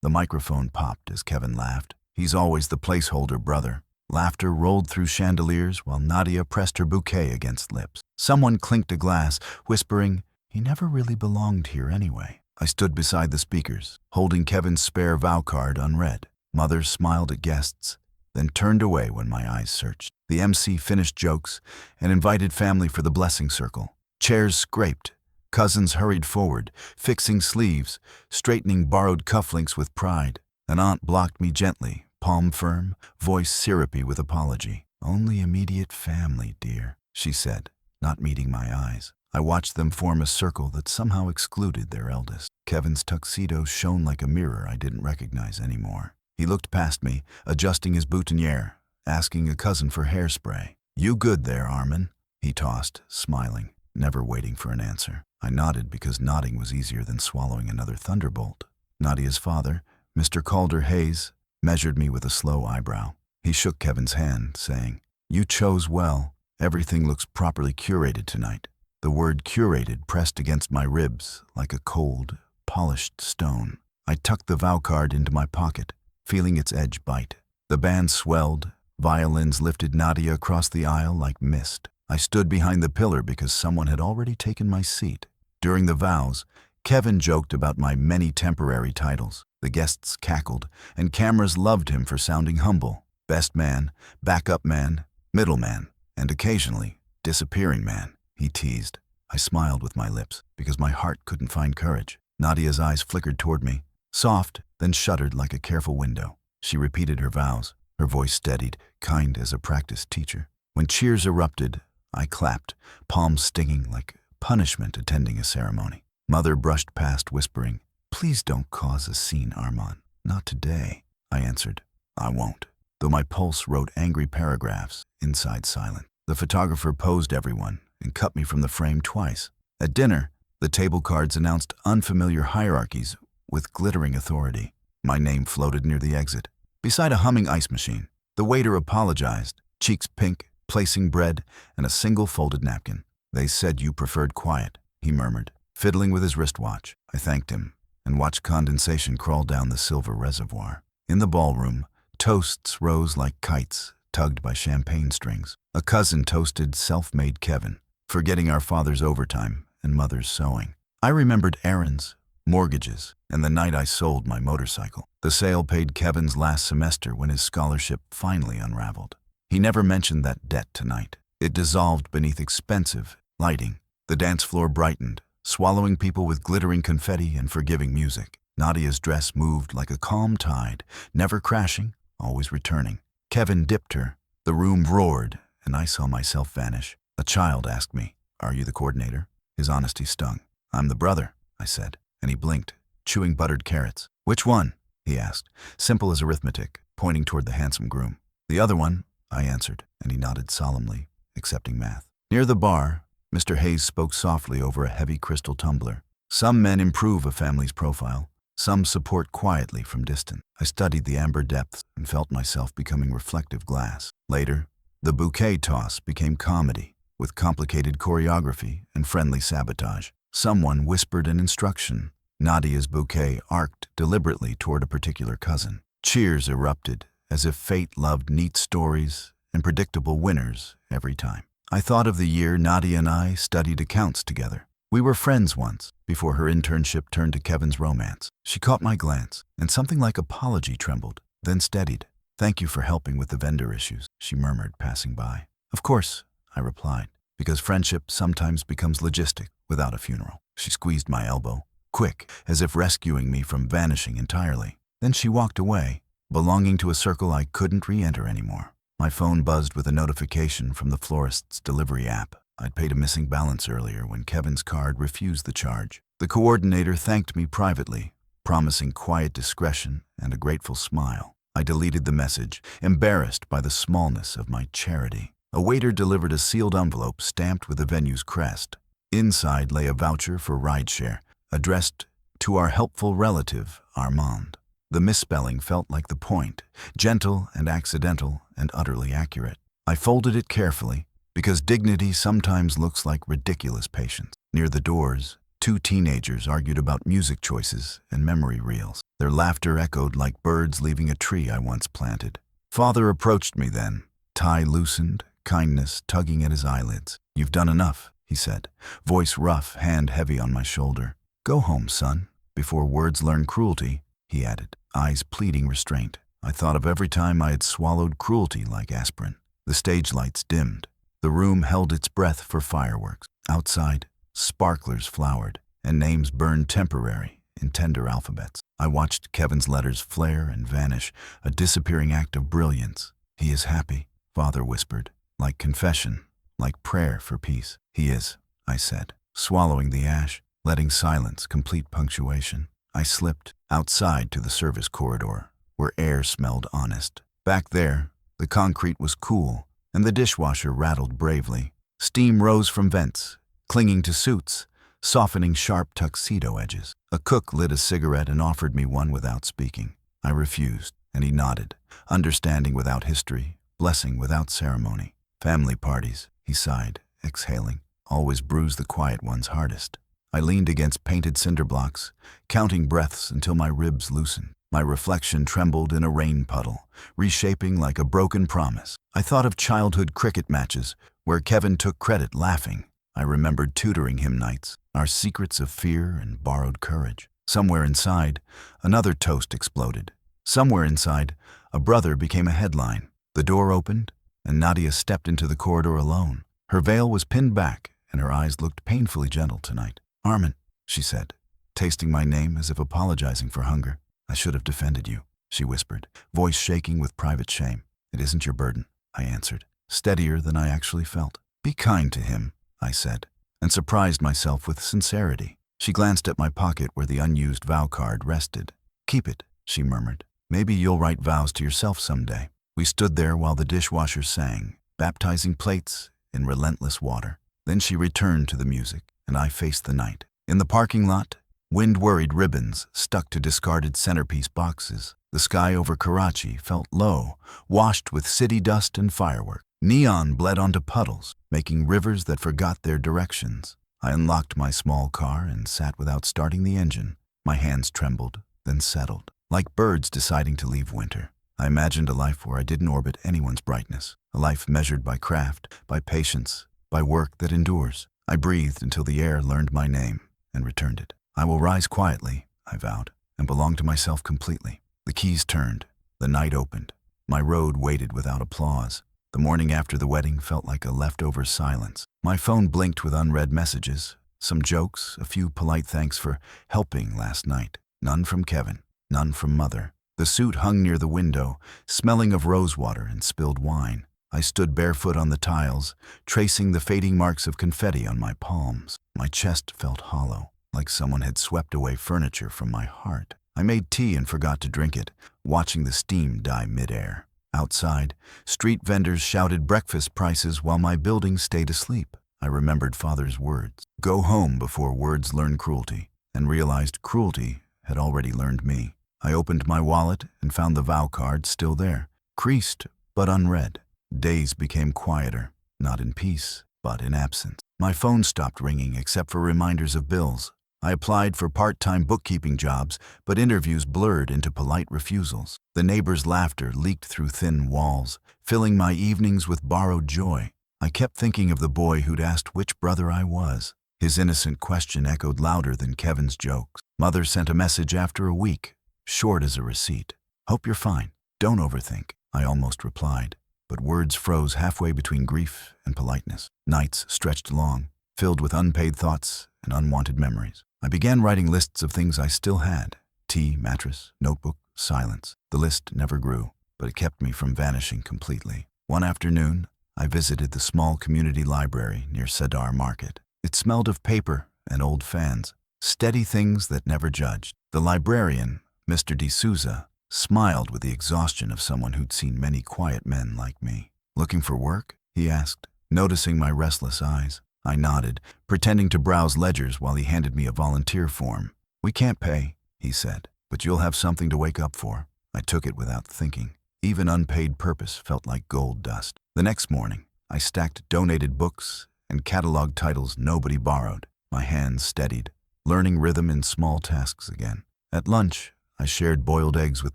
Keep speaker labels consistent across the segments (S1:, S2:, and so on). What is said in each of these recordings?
S1: The microphone popped as Kevin laughed. He's always the placeholder, brother. Laughter rolled through chandeliers while Nadia pressed her bouquet against lips. Someone clinked a glass, whispering, "He never really belonged here anyway." I stood beside the speakers, holding Kevin's spare vow card unread. Mothers smiled at guests, then turned away when my eyes searched. The MC finished jokes and invited family for the blessing circle. Chairs scraped. Cousins hurried forward, fixing sleeves, straightening borrowed cufflinks with pride. An aunt blocked me gently, palm firm, voice syrupy with apology. "Only immediate family, dear," she said, not meeting my eyes. I watched them form a circle that somehow excluded their eldest. Kevin's tuxedo shone like a mirror I didn't recognize anymore. He looked past me, adjusting his boutonniere, asking a cousin for hairspray. "You good there, Armin?" he tossed, smiling, never waiting for an answer. I nodded because nodding was easier than swallowing another thunderbolt. Nadia's father, Mr. Calder Hayes, measured me with a slow eyebrow. He shook Kevin's hand, saying, "You chose well. Everything looks properly curated tonight." The word curated pressed against my ribs like a cold, polished stone. I tucked the vow card into my pocket, feeling its edge bite. The band swelled. Violins lifted Nadia across the aisle like mist. I stood behind the pillar because someone had already taken my seat. During the vows, Kevin joked about my many temporary titles. The guests cackled, and cameras loved him for sounding humble. Best man, backup man, middleman, and occasionally, disappearing man, he teased. I smiled with my lips because my heart couldn't find courage. Nadia's eyes flickered toward me, soft, then shuddered like a careful window. She repeated her vows, her voice steadied, kind as a practiced teacher. When cheers erupted, I clapped, palms stinging like punishment attending a ceremony. Mother brushed past, whispering, "Please don't cause a scene, Armand." "Not today," I answered. "I won't," though my pulse wrote angry paragraphs, inside silent. The photographer posed everyone and cut me from the frame twice. At dinner, the table cards announced unfamiliar hierarchies with glittering authority. My name floated near the exit, beside a humming ice machine. The waiter apologized, cheeks pink, placing bread and a single folded napkin. "They said you preferred quiet," he murmured, fiddling with his wristwatch. I thanked him and watched condensation crawl down the silver reservoir. In the ballroom, toasts rose like kites, tugged by champagne strings. A cousin toasted self-made Kevin, forgetting our father's overtime and mother's sewing. I remembered errands, mortgages, and the night I sold my motorcycle. The sale paid Kevin's last semester when his scholarship finally unraveled. He never mentioned that debt tonight. It dissolved beneath expensive lighting. The dance floor brightened, swallowing people with glittering confetti and forgiving music. Nadia's dress moved like a calm tide, never crashing, always returning. Kevin dipped her. The room roared, and I saw myself vanish. A child asked me, "Are you the coordinator?" His honesty stung. "I'm the brother," I said, and he blinked, chewing buttered carrots. "Which one?" he asked, simple as arithmetic, pointing toward the handsome groom. "The other one," I answered, and he nodded solemnly, accepting math. Near the bar, Mr. Hayes spoke softly over a heavy crystal tumbler. "Some men improve a family's profile. Some support quietly from distance." I studied the amber depths and felt myself becoming reflective glass. Later, the bouquet toss became comedy, with complicated choreography and friendly sabotage. Someone whispered an instruction. Nadia's bouquet arced deliberately toward a particular cousin. Cheers erupted, as if fate loved neat stories and predictable winners every time. I thought of the year Nadia and I studied accounts together. We were friends once, before her internship turned to Kevin's romance. She caught my glance, and something like apology trembled, then steadied. "Thank you for helping with the vendor issues," she murmured, passing by. "Of course," I replied, "because friendship sometimes becomes logistic without a funeral." She squeezed my elbow, quick, as if rescuing me from vanishing entirely. Then she walked away, belonging to a circle I couldn't re-enter anymore. My phone buzzed with a notification from the florist's delivery app. I'd paid a missing balance earlier when Kevin's card refused the charge. The coordinator thanked me privately, promising quiet discretion and a grateful smile. I deleted the message, embarrassed by the smallness of my charity. A waiter delivered a sealed envelope stamped with the venue's crest. Inside lay a voucher for rideshare, addressed to our helpful relative, Armand. The misspelling felt like the point, gentle and accidental and utterly accurate. I folded it carefully, because dignity sometimes looks like ridiculous patience. Near the doors, Two teenagers argued about music choices and memory reels. Their laughter echoed like birds leaving a tree I once planted. Father approached me then, tie loosened, kindness tugging at his eyelids. "You've done enough," he said, voice rough, hand heavy on my shoulder. "Go home, son. Before words learn cruelty," he added, eyes pleading restraint. I thought of every time I had swallowed cruelty like aspirin. The stage lights dimmed. The room held its breath for fireworks. Outside, sparklers flowered, and names burned temporary in tender alphabets. I watched Kevin's letters flare and vanish, a disappearing act of brilliance. "He is happy," Father whispered, like confession, like prayer for peace. "He is," I said, swallowing the ash, letting silence complete punctuation. I slipped outside to the service corridor, where air smelled honest. Back there, the concrete was cool, and the dishwasher rattled bravely. Steam rose from vents, clinging to suits, softening sharp tuxedo edges. A cook lit a cigarette and offered me one without speaking. I refused, and he nodded, understanding without history, blessing without ceremony. "Family parties," he sighed, exhaling, "always bruise the quiet ones hardest." I leaned against painted cinder blocks, counting breaths until my ribs loosened. My reflection trembled in a rain puddle, reshaping like a broken promise. I thought of childhood cricket matches, where Kevin took credit laughing. I remembered tutoring him nights, our secrets of fear and borrowed courage. Somewhere inside, another toast exploded. Somewhere inside, a brother became a headline. The door opened, and Nadia stepped into the corridor alone. Her veil was pinned back, and her eyes looked painfully gentle tonight. "Armin," she said, tasting my name as if apologizing for hunger. "I should have defended you," she whispered, voice shaking with private shame. "It isn't your burden," I answered, steadier than I actually felt. "Be kind to him," I said, and surprised myself with sincerity. She glanced at my pocket where the unused vow card rested. "Keep it," she murmured. "Maybe you'll write vows to yourself someday." We stood there while the dishwasher sang, baptizing plates in relentless water. Then she returned to the music, and I faced the night. In the parking lot, wind-worried ribbons stuck to discarded centerpiece boxes. The sky over Karachi felt low, washed with city dust and fireworks. Neon bled onto puddles, making rivers that forgot their directions. I unlocked my small car and sat without starting the engine. My hands trembled, then settled, like birds deciding to leave winter. I imagined a life where I didn't orbit anyone's brightness, a life measured by craft, by patience, by work that endures. I breathed until the air learned my name and returned it. "I will rise quietly," I vowed, "and belong to myself completely." The keys turned. The night opened. My road waited without applause. The morning after the wedding felt like a leftover silence. My phone blinked with unread messages, some jokes, a few polite thanks for helping last night. None from Kevin, none from Mother. The suit hung near the window, smelling of rosewater and spilled wine. I stood barefoot on the tiles, tracing the fading marks of confetti on my palms. My chest felt hollow, like someone had swept away furniture from my heart. I made tea and forgot to drink it, watching the steam die midair. Outside, street vendors shouted breakfast prices while my building stayed asleep. I remembered Father's words, "Go home before words learn cruelty," and realized cruelty had already learned me. I opened my wallet and found the vow card still there, creased but unread. Days became quieter, not in peace, but in absence. My phone stopped ringing except for reminders of bills. I applied for part-time bookkeeping jobs, but interviews blurred into polite refusals. The neighbors' laughter leaked through thin walls, filling my evenings with borrowed joy. I kept thinking of the boy who'd asked which brother I was. His innocent question echoed louder than Kevin's jokes. Mother sent a message after a week, short as a receipt. "Hope you're fine. Don't overthink," I almost replied. But words froze halfway between grief and politeness. Nights stretched long, filled with unpaid thoughts and unwanted memories. I began writing lists of things I still had: tea, mattress, notebook, silence. The list never grew, but it kept me from vanishing completely. One afternoon, I visited the small community library near Sadar Market. It smelled of paper and old fans, steady things that never judged. The librarian, Mr. D'Souza, smiled with the exhaustion of someone who'd seen many quiet men like me. "Looking for work?" he asked, noticing my restless eyes. I nodded, pretending to browse ledgers while he handed me a volunteer form. "We can't pay," he said, "but you'll have something to wake up for." I took it without thinking. Even unpaid purpose felt like gold dust. The next morning, I stacked donated books and cataloged titles nobody borrowed. My hands steadied, learning rhythm in small tasks again. At lunch, I shared boiled eggs with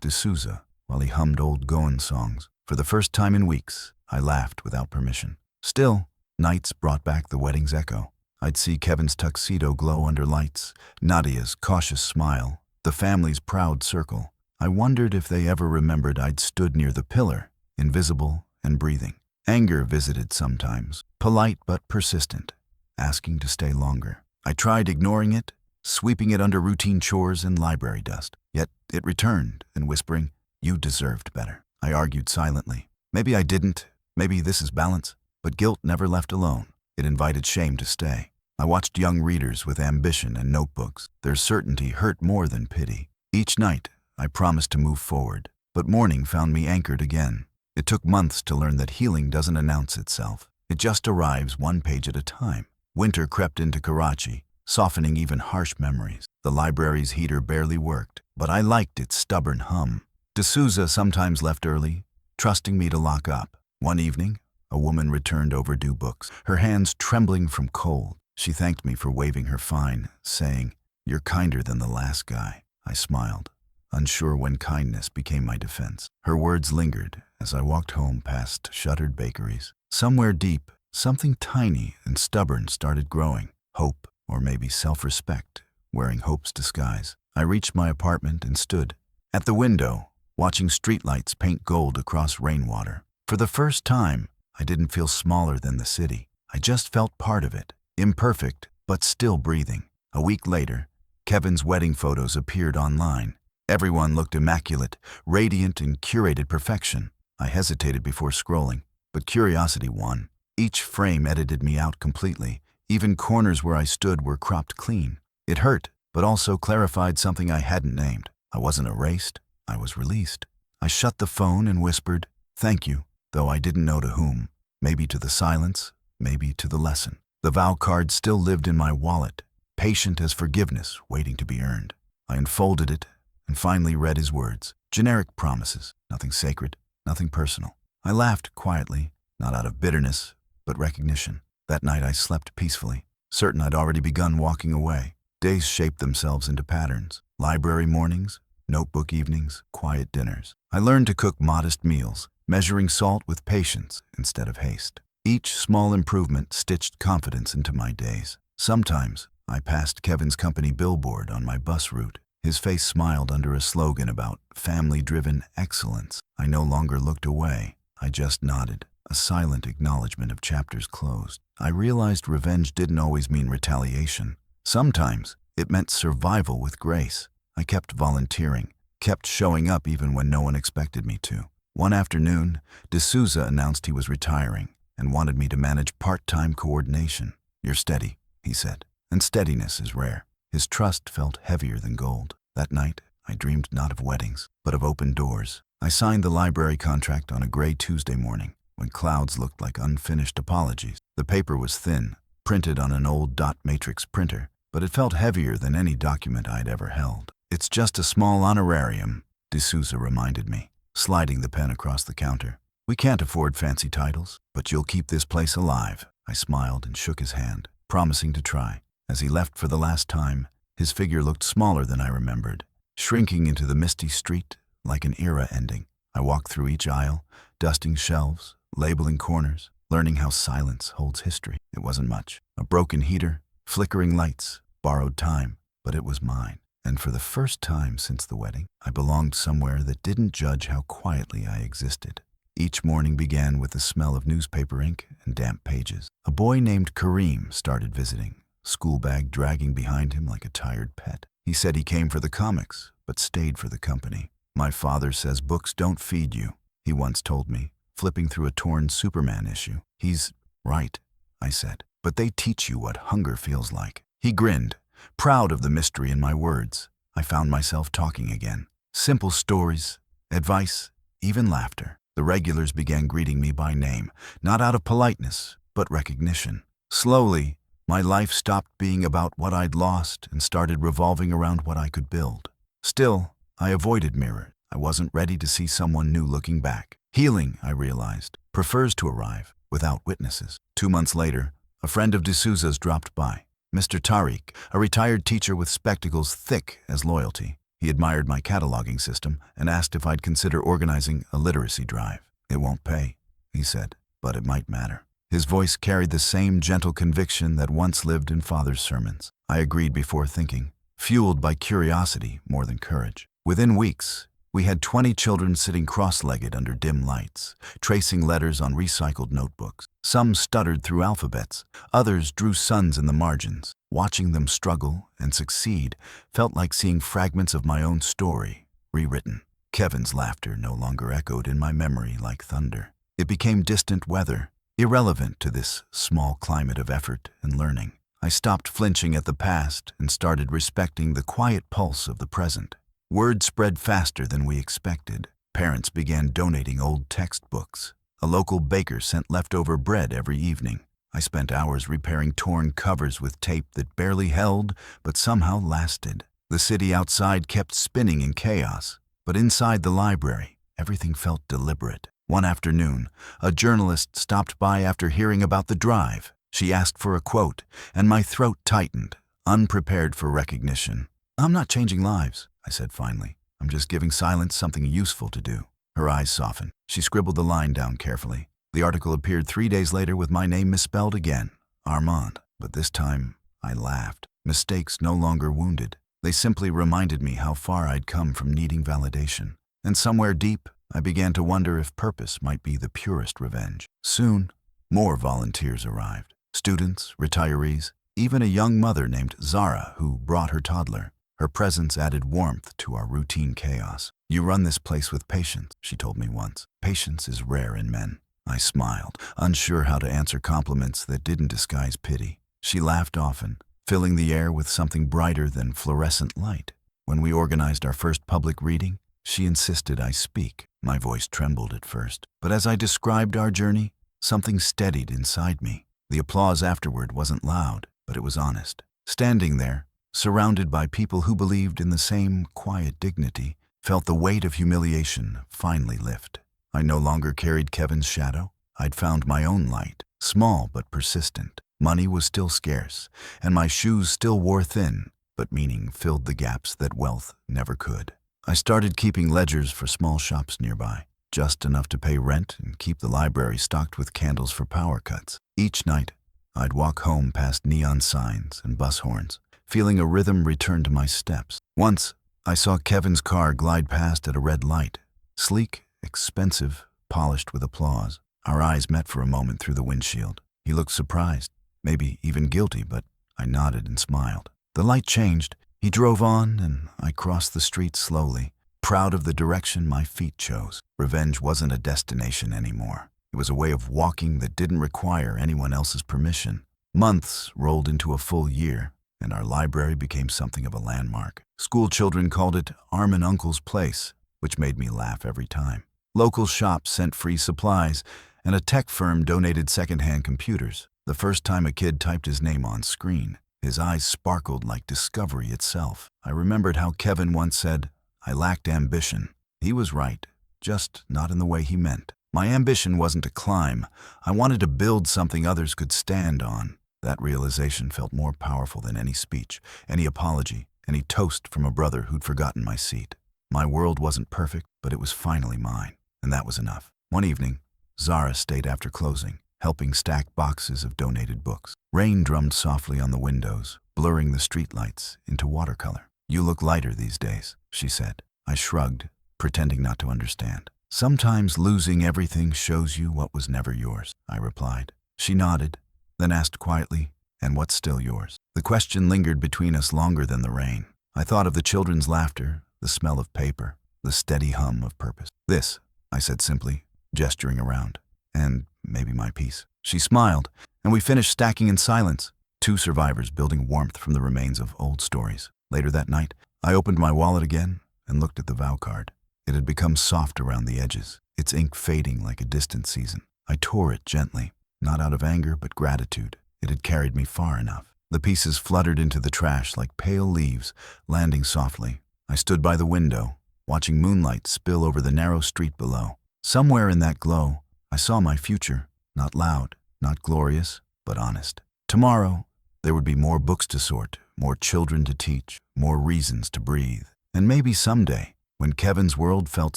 S1: D'Souza while he hummed old Goan songs. For the first time in weeks, I laughed without permission. Still, nights brought back the wedding's echo. I'd see Kevin's tuxedo glow under lights, Nadia's cautious smile, the family's proud circle. I wondered if they ever remembered I'd stood near the pillar, invisible and breathing. Anger visited sometimes, polite but persistent, asking to stay longer. I tried ignoring it, sweeping it under routine chores and library dust. Yet it returned and whispering, "You deserved better." I argued silently. Maybe I didn't, maybe this is balance. But guilt never left alone. It invited shame to stay. I watched young readers with ambition and notebooks. Their certainty hurt more than pity. Each night, I promised to move forward, but morning found me anchored again. It took months to learn that healing doesn't announce itself. It just arrives one page at a time. Winter crept into Karachi, softening even harsh memories. The library's heater barely worked, but I liked its stubborn hum. D'Souza sometimes left early, trusting me to lock up. One evening, a woman returned overdue books, her hands trembling from cold. She thanked me for waiving her fine, saying, "You're kinder than the last guy." I smiled, unsure when kindness became my defense. Her words lingered as I walked home past shuttered bakeries. Somewhere deep, something tiny and stubborn started growing. Hope, or maybe self-respect, wearing hope's disguise. I reached my apartment and stood at the window, watching streetlights paint gold across rainwater. For the first time, I didn't feel smaller than the city. I just felt part of it, imperfect, but still breathing. A week later, Kevin's wedding photos appeared online. Everyone looked immaculate, radiant in curated perfection. I hesitated before scrolling, but curiosity won. Each frame edited me out completely. Even corners where I stood were cropped clean. It hurt, but also clarified something I hadn't named. I wasn't erased, I was released. I shut the phone and whispered, "Thank you," though I didn't know to whom. Maybe to the silence, maybe to the lesson. The vow card still lived in my wallet, patient as forgiveness waiting to be earned. I unfolded it and finally read his words. Generic promises, nothing sacred, nothing personal. I laughed quietly, not out of bitterness, but recognition. That night I slept peacefully, certain I'd already begun walking away. Days shaped themselves into patterns. Library mornings, notebook evenings, quiet dinners. I learned to cook modest meals, measuring salt with patience instead of haste. Each small improvement stitched confidence into my days. Sometimes, I passed Kevin's company billboard on my bus route. His face smiled under a slogan about family-driven excellence. I no longer looked away. I just nodded, a silent acknowledgement of chapters closed. I realized revenge didn't always mean retaliation. Sometimes, it meant survival with grace. I kept volunteering, kept showing up even when no one expected me to. One afternoon, D'Souza announced he was retiring and wanted me to manage part-time coordination. "You're steady," he said, "and steadiness is rare." His trust felt heavier than gold. That night, I dreamed not of weddings, but of open doors. I signed the library contract on a gray Tuesday morning, when clouds looked like unfinished apologies. The paper was thin, printed on an old dot matrix printer, but it felt heavier than any document I'd ever held. "It's just a small honorarium," D'Souza reminded me, sliding the pen across the counter. "We can't afford fancy titles, but you'll keep this place alive." I smiled and shook his hand, promising to try. As he left for the last time, his figure looked smaller than I remembered, shrinking into the misty street like an era ending. I walked through each aisle, dusting shelves, labeling corners, learning how silence holds history. It wasn't much. A broken heater, flickering lights, borrowed time, but it was mine. And for the first time since the wedding, I belonged somewhere that didn't judge how quietly I existed. Each morning began with the smell of newspaper ink and damp pages. A boy named Kareem started visiting, school bag dragging behind him like a tired pet. He said he came for the comics, but stayed for the company. "My father says books don't feed you," he once told me, flipping through a torn Superman issue. "He's right," I said, "but they teach you what hunger feels like." He grinned, proud of the mystery in my words. I found myself talking again. Simple stories, advice, even laughter. The regulars began greeting me by name, not out of politeness, but recognition. Slowly, my life stopped being about what I'd lost and started revolving around what I could build. Still, I avoided mirrors. I wasn't ready to see someone new looking back. Healing, I realized, prefers to arrive without witnesses. 2 months later, a friend of D'Souza's dropped by. Mr. Tariq, a retired teacher with spectacles thick as loyalty. He admired my cataloging system and asked if I'd consider organizing a literacy drive. "It won't pay," he said, "but it might matter." His voice carried the same gentle conviction that once lived in Father's sermons. I agreed before thinking, fueled by curiosity more than courage. Within weeks, we had 20 children sitting cross-legged under dim lights, tracing letters on recycled notebooks. Some stuttered through alphabets, others drew suns in the margins. Watching them struggle and succeed felt like seeing fragments of my own story, rewritten. Kevin's laughter no longer echoed in my memory like thunder. It became distant weather, irrelevant to this small climate of effort and learning. I stopped flinching at the past and started respecting the quiet pulse of the present. Word spread faster than we expected. Parents began donating old textbooks. A local baker sent leftover bread every evening. I spent hours repairing torn covers with tape that barely held but somehow lasted. The city outside kept spinning in chaos, but inside the library, everything felt deliberate. One afternoon, a journalist stopped by after hearing about the drive. She asked for a quote, and my throat tightened, unprepared for recognition. "I'm not changing lives," I said finally. "I'm just giving silence something useful to do." Her eyes softened. She scribbled the line down carefully. The article appeared 3 days later with my name misspelled again, Armand. But this time, I laughed. Mistakes no longer wounded. They simply reminded me how far I'd come from needing validation. And somewhere deep, I began to wonder if purpose might be the purest revenge. Soon, more volunteers arrived. Students, retirees, even a young mother named Zara who brought her toddler. Her presence added warmth to our routine chaos. "You run this place with patience," she told me once. Patience is rare in men. I smiled, unsure how to answer compliments that didn't disguise pity. She laughed often, filling the air with something brighter than fluorescent light. When we organized our first public reading, she insisted I speak. My voice trembled at first, but as I described our journey, something steadied inside me. The applause afterward wasn't loud, but it was honest. Standing there, surrounded by people who believed in the same quiet dignity, felt the weight of humiliation finally lift. I no longer carried Kevin's shadow. I'd found my own light, small but persistent. Money was still scarce, and my shoes still wore thin, but meaning filled the gaps that wealth never could. I started keeping ledgers for small shops nearby, just enough to pay rent and keep the library stocked with candles for power cuts. Each night, I'd walk home past neon signs and bus horns, feeling a rhythm return to my steps. Once, I saw Kevin's car glide past at a red light, sleek, expensive, polished with applause. Our eyes met for a moment through the windshield. He looked surprised, maybe even guilty, but I nodded and smiled. The light changed. He drove on, and I crossed the street slowly, proud of the direction my feet chose. Revenge wasn't a destination anymore. It was a way of walking that didn't require anyone else's permission. Months rolled into a full year, and our library became something of a landmark. School children called it Armin Uncle's Place, which made me laugh every time. Local shops sent free supplies, and a tech firm donated secondhand computers. The first time a kid typed his name on screen, his eyes sparkled like discovery itself. I remembered how Kevin once said, "I lacked ambition." He was right, just not in the way he meant. My ambition wasn't to climb. I wanted to build something others could stand on. That realization felt more powerful than any speech, any apology, any toast from a brother who'd forgotten my seat. My world wasn't perfect, but it was finally mine, and that was enough. One evening, Zara stayed after closing, helping stack boxes of donated books. Rain drummed softly on the windows, blurring the streetlights into watercolor. "You look lighter these days," she said. I shrugged, pretending not to understand. "Sometimes losing everything shows you what was never yours," I replied. She nodded, then asked quietly, "And what's still yours?" The question lingered between us longer than the rain. I thought of the children's laughter, the smell of paper, the steady hum of purpose. "This," I said simply, gesturing around, "and maybe my peace." She smiled, and we finished stacking in silence, two survivors building warmth from the remains of old stories. Later that night, I opened my wallet again and looked at the vow card. It had become soft around the edges, its ink fading like a distant season. I tore it gently, not out of anger but gratitude. It had carried me far enough. The pieces fluttered into the trash like pale leaves, landing softly. I stood by the window, watching moonlight spill over the narrow street below. Somewhere in that glow, I saw my future, not loud, not glorious, but honest. Tomorrow, There would be more books to sort, more children to teach, more reasons to breathe. And maybe someday, when Kevin's world felt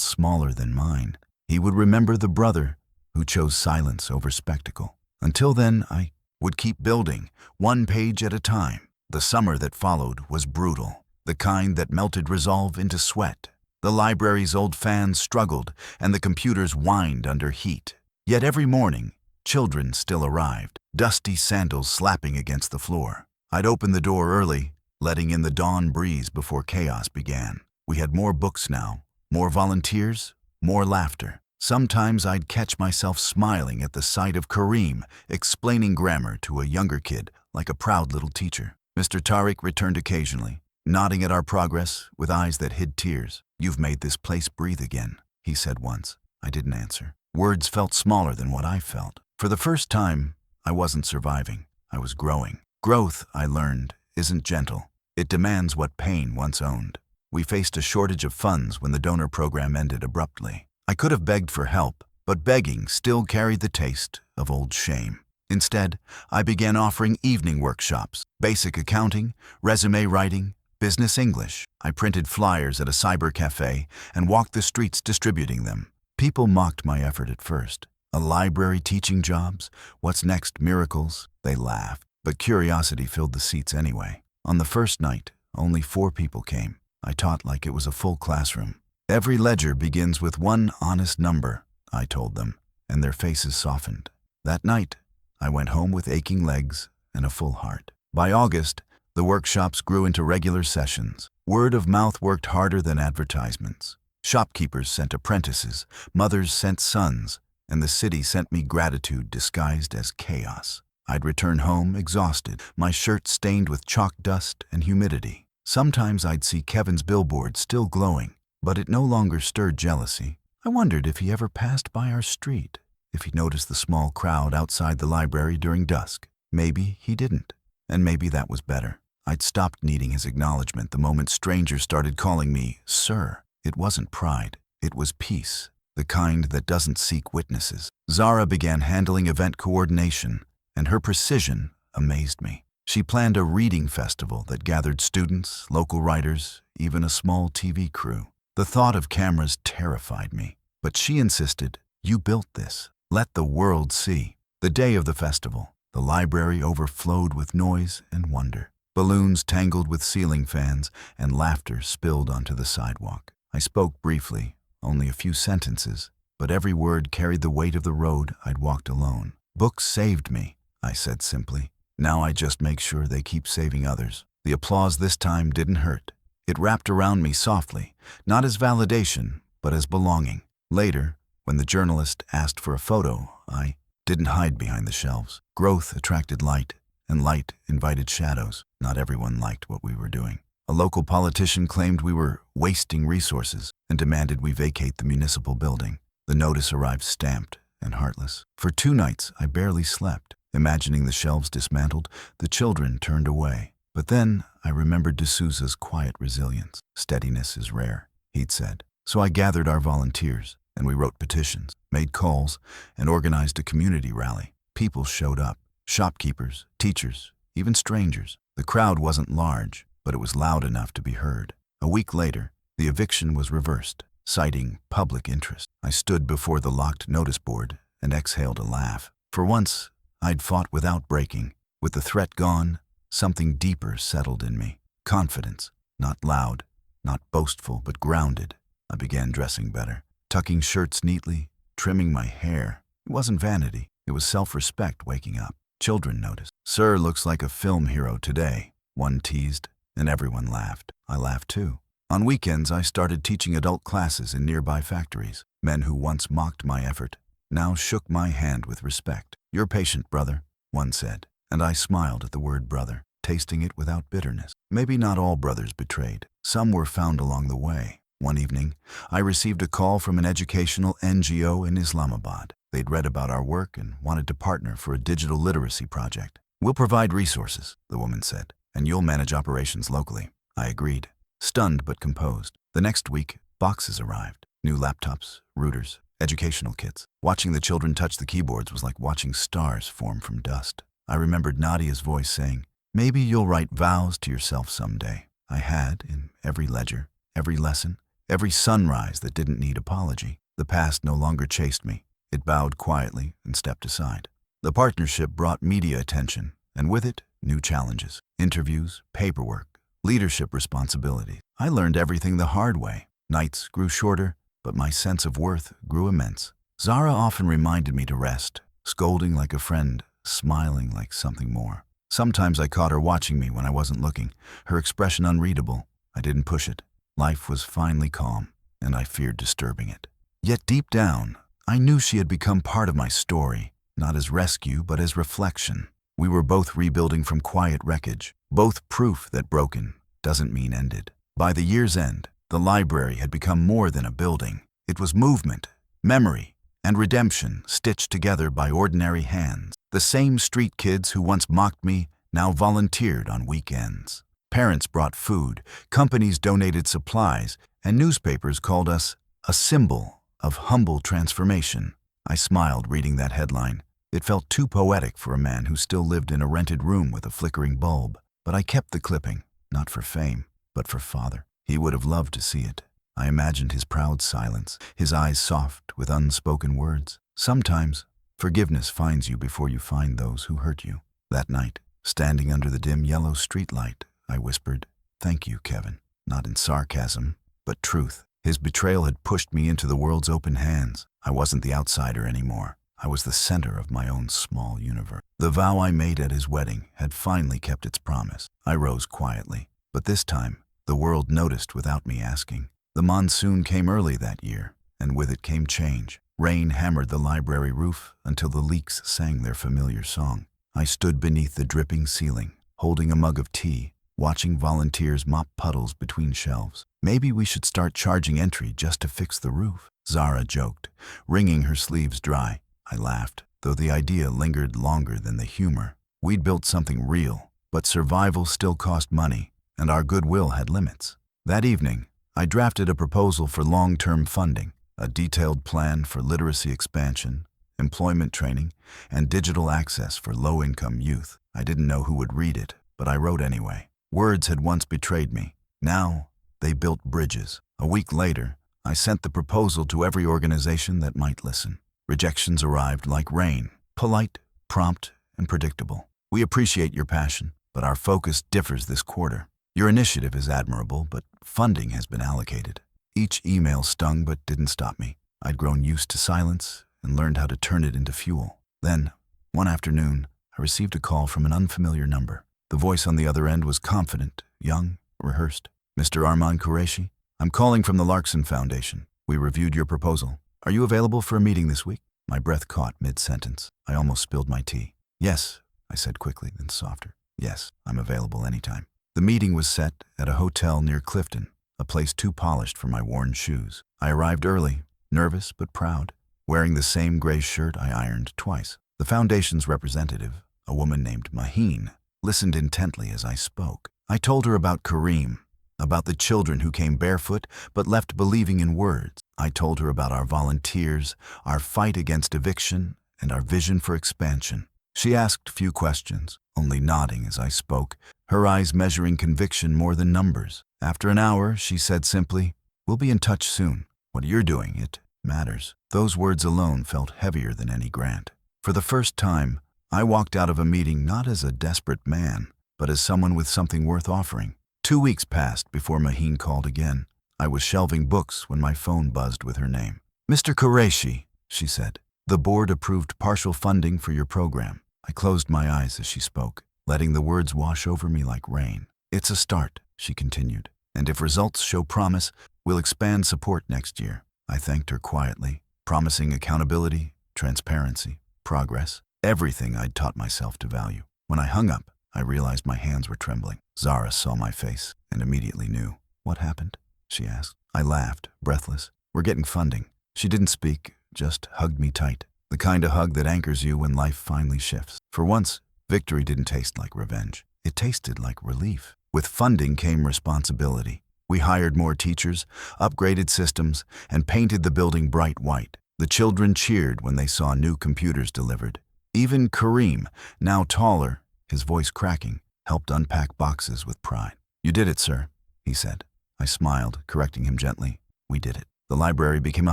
S1: smaller than mine, he would remember the brother who chose silence over spectacle. Until then, I would keep building, one page at a time. The summer that followed was brutal, the kind that melted resolve into sweat. The library's old fans struggled, and the computers whined under heat. Yet every morning, children still arrived, dusty sandals slapping against the floor. I'd open the door early, letting in the dawn breeze before chaos began. We had more books now, more volunteers, more laughter. Sometimes I'd catch myself smiling at the sight of Kareem explaining grammar to a younger kid like a proud little teacher. Mr. Tariq returned occasionally, nodding at our progress with eyes that hid tears. "You've made this place breathe again," he said once. I didn't answer. Words felt smaller than what I felt. For the first time, I wasn't surviving. I was growing. Growth, I learned, isn't gentle. It demands what pain once owned. We faced a shortage of funds when the donor program ended abruptly. I could have begged for help, but begging still carried the taste of old shame. Instead, I began offering evening workshops, basic accounting, resume writing, business English. I printed flyers at a cyber cafe and walked the streets distributing them. People mocked my effort at first. A library teaching jobs? What's next, miracles? They laughed. But curiosity filled the seats anyway. On the first night, only 4 people came. I taught like it was a full classroom. "Every ledger begins with one honest number," I told them, and their faces softened. That night, I went home with aching legs and a full heart. By August, the workshops grew into regular sessions. Word of mouth worked harder than advertisements. Shopkeepers sent apprentices, mothers sent sons, and the city sent me gratitude disguised as chaos. I'd return home exhausted, my shirt stained with chalk dust and humidity. Sometimes I'd see Kevin's billboard still glowing, but it no longer stirred jealousy. I wondered if he ever passed by our street, if he noticed the small crowd outside the library during dusk. Maybe he didn't, and maybe that was better. I'd stopped needing his acknowledgement the moment strangers started calling me sir. It wasn't pride, it was peace, the kind that doesn't seek witnesses. Zara began handling event coordination, and her precision amazed me. She planned a reading festival that gathered students, local writers, even a small TV crew. The thought of cameras terrified me, but she insisted, "You built this. Let the world see." The day of the festival, the library overflowed with noise and wonder. Balloons tangled with ceiling fans, and laughter spilled onto the sidewalk. I spoke briefly, only a few sentences, but every word carried the weight of the road I'd walked alone. "Books saved me," I said simply. "Now I just make sure they keep saving others." The applause this time didn't hurt. It wrapped around me softly, not as validation, but as belonging. Later, when the journalist asked for a photo, I didn't hide behind the shelves. Growth attracted light, and light invited shadows. Not everyone liked what we were doing. A local politician claimed we were wasting resources and demanded we vacate the municipal building. The notice arrived stamped and heartless. For 2 nights, I barely slept. Imagining the shelves dismantled, the children turned away. But then I remembered D'Souza's quiet resilience. "Steadiness is rare," he'd said. So I gathered our volunteers, and we wrote petitions, made calls, and organized a community rally. People showed up. Shopkeepers, teachers, even strangers. The crowd wasn't large, but it was loud enough to be heard. A week later, the eviction was reversed, citing public interest. I stood before the locked notice board and exhaled a laugh. For once, I'd fought without breaking. With the threat gone, something deeper settled in me. Confidence, not loud, not boastful, but grounded. I began dressing better, tucking shirts neatly, trimming my hair. It wasn't vanity, it was self-respect waking up. Children noticed. "Sir looks like a film hero today," one teased, and everyone laughed. I laughed too. On weekends, I started teaching adult classes in nearby factories. Men who once mocked my effort now shook my hand with respect. "You're patient, brother," one said, and I smiled at the word brother, tasting it without bitterness. Maybe not all brothers betrayed. Some were found along the way. One evening, I received a call from an educational NGO in Islamabad. They'd read about our work and wanted to partner for a digital literacy project. "We'll provide resources," the woman said, "and you'll manage operations locally." I agreed, stunned but composed. The next week, boxes arrived. New laptops, routers, educational kits. Watching the children touch the keyboards was like watching stars form from dust. I remembered Nadia's voice saying, Maybe you'll write vows to yourself someday. I had, in every ledger, every lesson, every sunrise that didn't need apology. The past no longer chased me. It bowed quietly and stepped aside. The partnership brought media attention, and with it, new challenges. Interviews, paperwork, leadership responsibilities. I learned everything the hard way. Nights grew shorter, but my sense of worth grew immense. Zara often reminded me to rest, scolding like a friend, smiling like something more. Sometimes I caught her watching me when I wasn't looking, her expression unreadable. I didn't push it. Life was finally calm, and I feared disturbing it. Yet deep down, I knew she had become part of my story, not as rescue, but as reflection. We were both rebuilding from quiet wreckage, both proof that broken doesn't mean ended. By the year's end, the library had become more than a building. It was movement, memory, and redemption stitched together by ordinary hands. The same street kids who once mocked me now volunteered on weekends. Parents brought food, companies donated supplies, and newspapers called us a symbol of humble transformation. I smiled reading that headline. It felt too poetic for a man who still lived in a rented room with a flickering bulb. But I kept the clipping, not for fame, but for Father. He would have loved to see it. I imagined his proud silence, his eyes soft with unspoken words. Sometimes, forgiveness finds you before you find those who hurt you. That night, standing under the dim yellow streetlight, I whispered, "Thank you, Kevin," not in sarcasm, but truth. His betrayal had pushed me into the world's open hands. I wasn't the outsider anymore. I was the center of my own small universe. The vow I made at his wedding had finally kept its promise. I rose quietly, but this time, the world noticed without me asking. The monsoon came early that year, and with it came change. Rain hammered the library roof until the leaks sang their familiar song. I stood beneath the dripping ceiling, holding a mug of tea, watching volunteers mop puddles between shelves. Maybe we should start charging entry just to fix the roof, Zara joked, wringing her sleeves dry. I laughed, though the idea lingered longer than the humor. We'd built something real, but survival still cost money, and our goodwill had limits. That evening, I drafted a proposal for long-term funding, a detailed plan for literacy expansion, employment training, and digital access for low-income youth. I didn't know who would read it, but I wrote anyway. Words had once betrayed me. Now, they built bridges. A week later, I sent the proposal to every organization that might listen. Rejections arrived like rain, polite, prompt, and predictable. "We appreciate your passion, but our focus differs this quarter. Your initiative is admirable, but funding has been allocated." Each email stung but didn't stop me. I'd grown used to silence and learned how to turn it into fuel. Then, one afternoon, I received a call from an unfamiliar number. The voice on the other end was confident, young, rehearsed. "Mr. Armand Qureshi, I'm calling from the Larkson Foundation. We reviewed your proposal. Are you available for a meeting this week?" My breath caught mid-sentence. I almost spilled my tea. "Yes," I said quickly, then softer. "Yes, I'm available anytime." The meeting was set at a hotel near Clifton, a place too polished for my worn shoes. I arrived early, nervous but proud, wearing the same gray shirt I ironed twice. The foundation's representative, a woman named Maheen, listened intently as I spoke. I told her about Kareem, about the children who came barefoot but left believing in words. I told her about our volunteers, our fight against eviction, and our vision for expansion. She asked few questions, only nodding as I spoke, her eyes measuring conviction more than numbers. After an hour, she said simply, "We'll be in touch soon. What you're doing, it matters." Those words alone felt heavier than any grant. For the first time, I walked out of a meeting not as a desperate man, but as someone with something worth offering. 2 weeks passed before Maheen called again. I was shelving books when my phone buzzed with her name. "Mr. Qureshi," she said, "the board approved partial funding for your program." I closed my eyes as she spoke, letting the words wash over me like rain. "It's a start," she continued, "and if results show promise, we'll expand support next year." I thanked her quietly, promising accountability, transparency, progress, everything I'd taught myself to value. When I hung up, I realized my hands were trembling. Zara saw my face and immediately knew. "What happened?" she asked. I laughed, breathless. "We're getting funding." She didn't speak, just hugged me tight. The kind of hug that anchors you when life finally shifts. For once, victory didn't taste like revenge. It tasted like relief. With funding came responsibility. We hired more teachers, upgraded systems, and painted the building bright white. The children cheered when they saw new computers delivered. Even Kareem, now taller, his voice cracking, helped unpack boxes with pride. "You did it, sir," he said. I smiled, correcting him gently. We did it. The library became a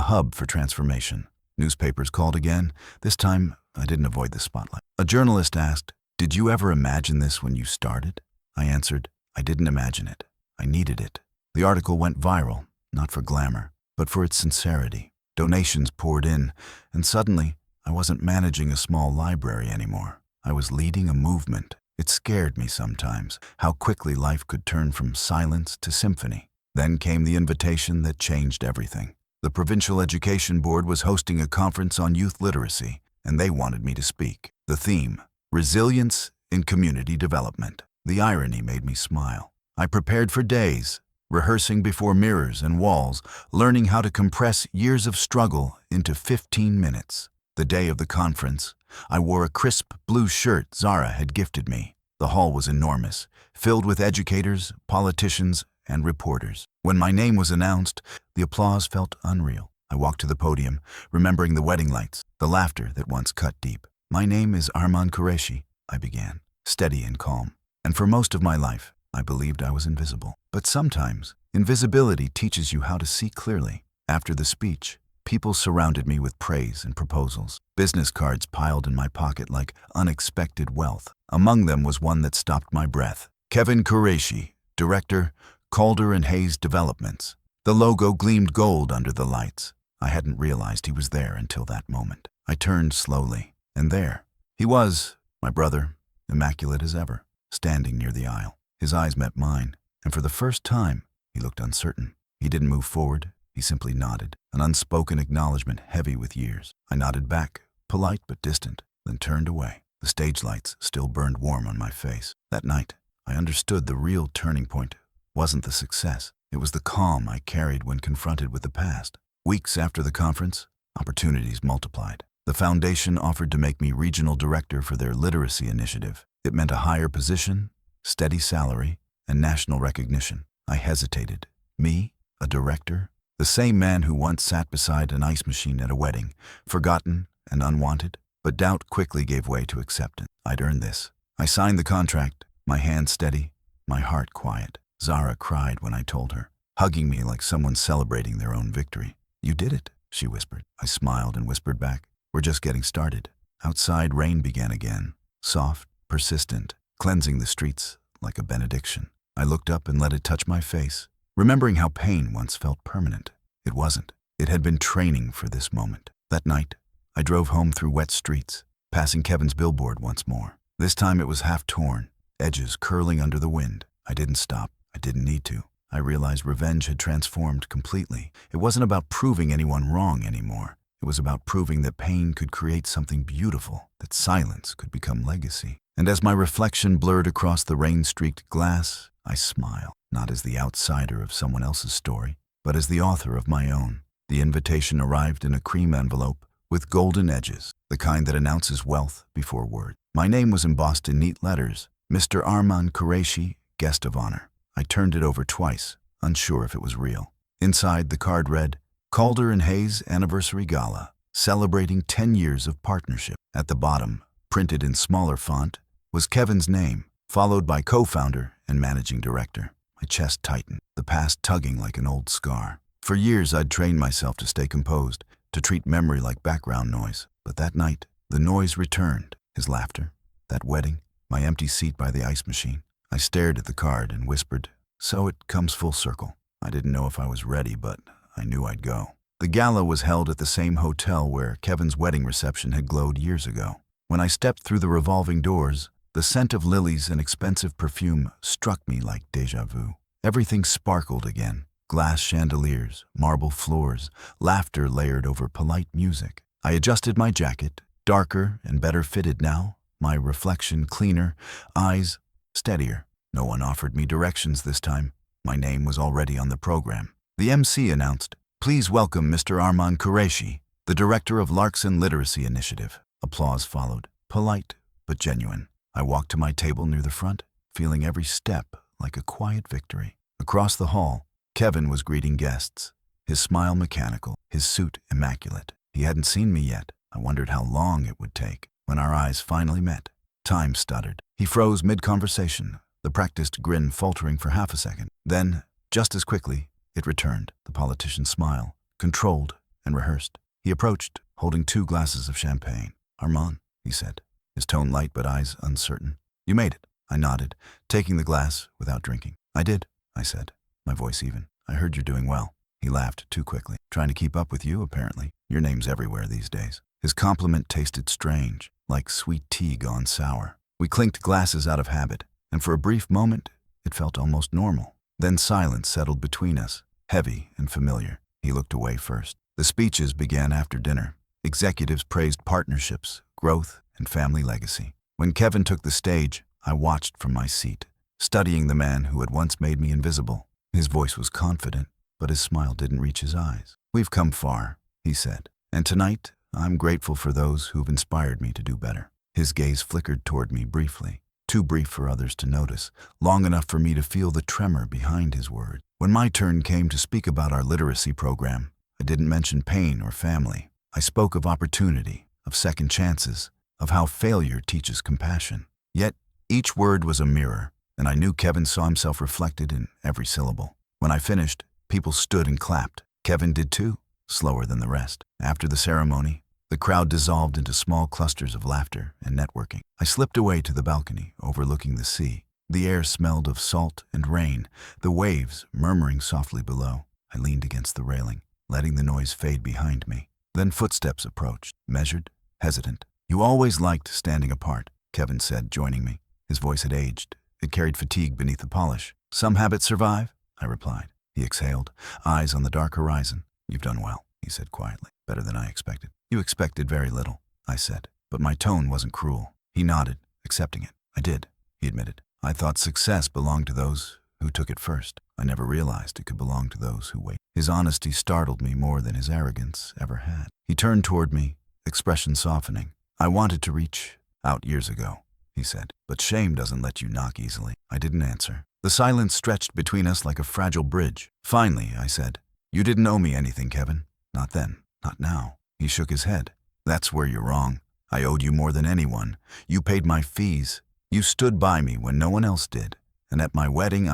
S1: hub for transformation. Newspapers called again. This time, I didn't avoid the spotlight. A journalist asked, "Did you ever imagine this when you started?" I answered, "I didn't imagine it. I needed it." The article went viral, not for glamour, but for its sincerity. Donations poured in, and suddenly, I wasn't managing a small library anymore. I was leading a movement. It scared me sometimes, how quickly life could turn from silence to symphony. Then came the invitation that changed everything. The Provincial Education Board was hosting a conference on youth literacy, and they wanted me to speak. The theme, Resilience in Community Development. The irony made me smile. I prepared for days, rehearsing before mirrors and walls, learning how to compress years of struggle into 15 minutes. The day of the conference, I wore a crisp blue shirt Zara had gifted me. The hall was enormous, filled with educators, politicians, and reporters. When my name was announced, the applause felt unreal. I walked to the podium, remembering the wedding lights, the laughter that once cut deep. "My name is Arman Qureshi," I began, steady and calm. And for most of my life, I believed I was invisible. But sometimes, invisibility teaches you how to see clearly. After the speech, people surrounded me with praise and proposals. Business cards piled in my pocket like unexpected wealth. Among them was one that stopped my breath. Kevin Qureshi, Director, Calder and Hayes Developments. The logo gleamed gold under the lights. I hadn't realized he was there until that moment. I turned slowly, and there he was, my brother, immaculate as ever, standing near the aisle. His eyes met mine, and for the first time, he looked uncertain. He didn't move forward. He simply nodded, an unspoken acknowledgement heavy with years. I nodded back, polite but distant, then turned away. The stage lights still burned warm on my face. That night, I understood the real turning point wasn't the success. It was the calm I carried when confronted with the past. Weeks after the conference, opportunities multiplied. The foundation offered to make me regional director for their literacy initiative. It meant a higher position, steady salary, and national recognition. I hesitated. Me, a director? The same man who once sat beside an ice machine at a wedding, forgotten and unwanted? But doubt quickly gave way to acceptance. I'd earned this. I signed the contract, my hand steady, my heart quiet. Zara cried when I told her, hugging me like someone celebrating their own victory. "You did it," she whispered. I smiled and whispered back, "We're just getting started." Outside, rain began again, soft, persistent, cleansing the streets like a benediction. I looked up and let it touch my face, remembering how pain once felt permanent. It wasn't. It had been training for this moment. That night, I drove home through wet streets, passing Kevin's billboard once more. This time it was half torn, edges curling under the wind. I didn't stop. I didn't need to. I realized revenge had transformed completely. It wasn't about proving anyone wrong anymore. It was about proving that pain could create something beautiful, that silence could become legacy. And as my reflection blurred across the rain-streaked glass, I smiled, not as the outsider of someone else's story, but as the author of my own. The invitation arrived in a cream envelope with golden edges, the kind that announces wealth before word. My name was embossed in neat letters, Mr. Arman Qureshi, Guest of Honor. I turned it over twice, unsure if it was real. Inside, the card read, Calder and Hayes Anniversary Gala, celebrating 10 years of partnership. At the bottom, printed in smaller font, was Kevin's name, followed by co-founder and managing director. My chest tightened, the past tugging like an old scar. For years, I'd trained myself to stay composed, to treat memory like background noise. But that night, the noise returned. His laughter, that wedding, my empty seat by the ice machine. I stared at the card and whispered, "So it comes full circle." I didn't know if I was ready, but I knew I'd go. The gala was held at the same hotel where Kevin's wedding reception had glowed years ago. When I stepped through the revolving doors, the scent of lilies and expensive perfume struck me like déjà vu. Everything sparkled again. Glass chandeliers, marble floors, laughter layered over polite music. I adjusted my jacket, darker and better fitted now, my reflection cleaner, eyes steadier. No one offered me directions this time. My name was already on the program. The MC announced, "Please welcome Mr. Arman Qureshi, the director of Larkson Literacy Initiative." Applause followed, polite but genuine. I walked to my table near the front, feeling every step like a quiet victory. Across the hall, Kevin was greeting guests, his smile mechanical, his suit immaculate. He hadn't seen me yet. I wondered how long it would take. When our eyes finally met, time stuttered. He froze mid-conversation, the practiced grin faltering for half a second. Then, just as quickly, it returned, the politician's smile, controlled and rehearsed. He approached, holding 2 glasses of champagne. "Armand," he said, his tone light but eyes uncertain. "You made it." I nodded, taking the glass without drinking. "I did," I said, my voice even. "I heard you're doing well." He laughed too quickly. "Trying to keep up with you, apparently. Your name's everywhere these days." His compliment tasted strange, like sweet tea gone sour. We clinked glasses out of habit, and for a brief moment, it felt almost normal. Then silence settled between us, heavy and familiar. He looked away first. The speeches began after dinner. Executives praised partnerships, growth, and family legacy. When Kevin took the stage, I watched from my seat, studying the man who had once made me invisible. His voice was confident, but his smile didn't reach his eyes. "We've come far," he said, "and tonight I'm grateful for those who've inspired me to do better." His gaze flickered toward me briefly, too brief for others to notice, long enough for me to feel the tremor behind his words. When my turn came to speak about our literacy program, I didn't mention pain or family. I spoke of opportunity, of second chances, of how failure teaches compassion. Yet, each word was a mirror, and I knew Kevin saw himself reflected in every syllable. When I finished, people stood and clapped. Kevin did too, slower than the rest. After the ceremony, the crowd dissolved into small clusters of laughter and networking. I slipped away to the balcony, overlooking the sea. The air smelled of salt and rain, the waves murmuring softly below. I leaned against the railing, letting the noise fade behind me. Then footsteps approached, measured, hesitant. "You always liked standing apart," Kevin said, joining me. His voice had aged. It carried fatigue beneath the polish. "Some habits survive," I replied. He exhaled, eyes on the dark horizon. "You've done well," he said quietly. "Better than I expected." "You expected very little," I said, but my tone wasn't cruel. He nodded, accepting it. "I did," he admitted. "I thought success belonged to those who took it first. I never realized it could belong to those who wait." His honesty startled me more than his arrogance ever had. He turned toward me, expression softening. "I wanted to reach out years ago," he said, "but shame doesn't let you knock easily." I didn't answer. The silence stretched between us like a fragile bridge. "Finally," I said, "you didn't owe me anything, Kevin. Not then, not now." He shook his head. "That's where you're wrong. I owed you more than anyone. You paid my fees. You stood by me when no one else did. And at my wedding,